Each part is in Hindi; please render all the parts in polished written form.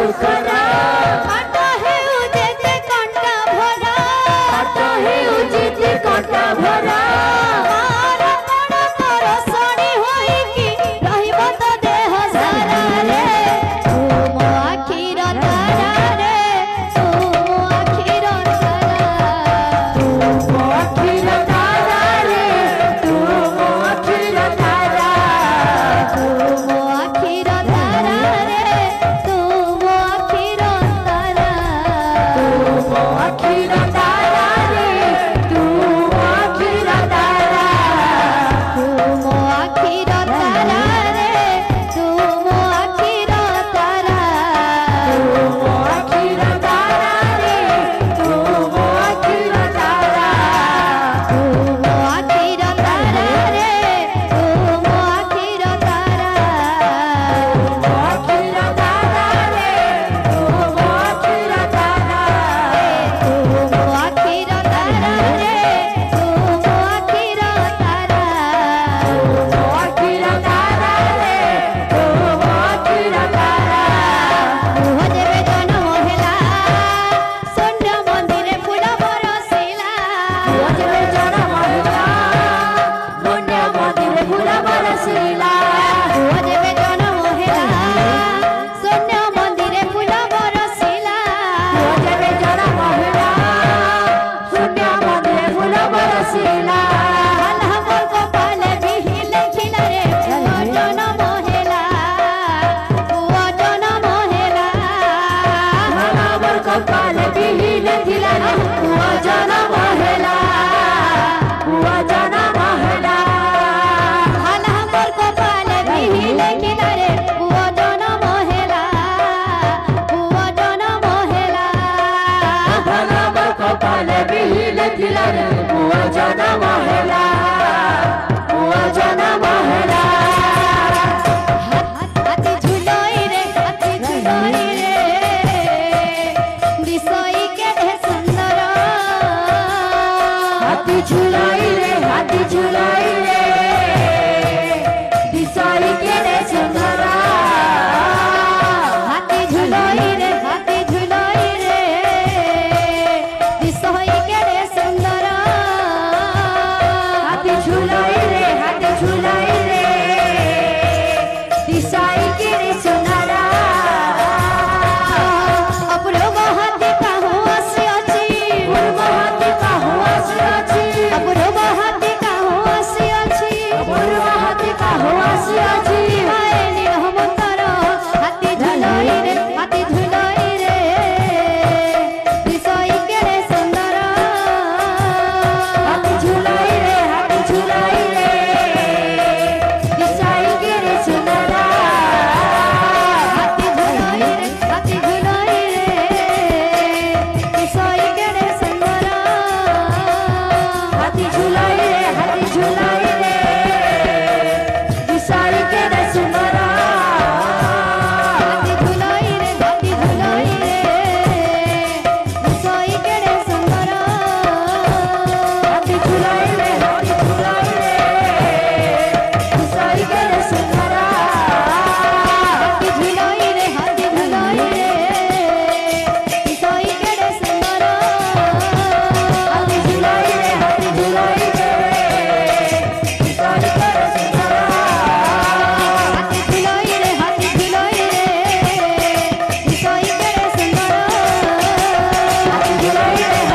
सुखरा कांटा हेउ जेते कांटा भरा काटा हेउ जेते काटा भरा मार मण कर सणी होई कि रहिब तो देह सारा रे तू मो आखिर तारा रे तू मो आखिर तारा तू मो आखिर तारा रे तू मो आखिर तारा तू मो आखिर तारा रे तू मो आखिर तारा तू मो आखिर तारा रे तू मो आखिर तारा तू मो आखिर तारा रे तू मो आखिर तारा तू मो आखिर तारा रे तू मो आखिर तारा तू मो आखिर तारा रे तू मो आखिर तारा मो आखिर तारा रे तू मो आखिर तारा तू मो आखिर तारा रे तू मो आखिर तारा मो आखिर तारा रे तू मो आखिर तारा मुह जेबे जन्म होला शून्य मंदिरे फूल बरसिला जेबे जन्म होला पुण्य मंदिरे फूल बरसिला मुह जेबे जन्म होला शून्य मंदिरे फूल बरसिला जेबे जन्म होला पुण्य मंदिरे फूल बरसिला हमर कपाल बिहि लिखिला रे जन्म होला जन्म होला हमर कपाल बिहि लिखिला रे पुआ जन्म होला पुआ जन्म होला हमर कपाल बिहि लिखिला रे जन्म होला जन्म होला हमर कपाल बिहि लिखिला रे पुआ जन्म होला पुआ जन्म होला हाथी झुलोई रे दिसोई के ढे सुंदर हाथी झुलाई रे दिसाई के रे सुंदरा हाथी झुलोई रे दिसोई के ढे सुंदर हाथी झुलाई रे दिसाई के रे सुंदरा अपूर्व हाथी काहू आसी अछि पूर्व हाथी का हुआ से अछि अपूर्व हाथी काहू आसी अछि पूर्व हाथी का हुआ से अछि हाय नीलमतर हाथी झुलोई रे दिसोई के रे सुंदर हाथी झुलाई रे दिसाई के रे सुंदरा हाथी झुलोई रे दिसोई के रे सुंदर हाथी झुलाई रे दिसाई के रे सुंदरा हाथी झुलोई रे दिसोई के रे सुंदर हाथी झुलाई रे दिसाई के रे सुंदरा हाथी झुलोई रे दिसोई के रे सुंदर हाथी झुलाई रे दिसाई के रे सुंदरा हाथी झुलोई रे दिसोई के रे सुंदर हाथी झुलाई रे दिसाई के रे सुंदरा हाथी झुलोई रे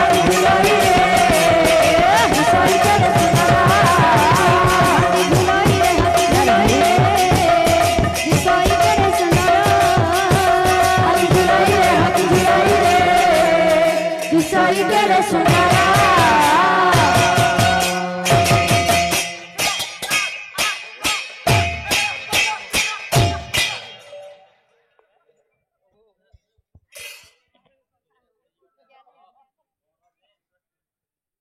दिसोई के रे सुंदर हाथी झुलाई रे दिसाई के रे सुंदरा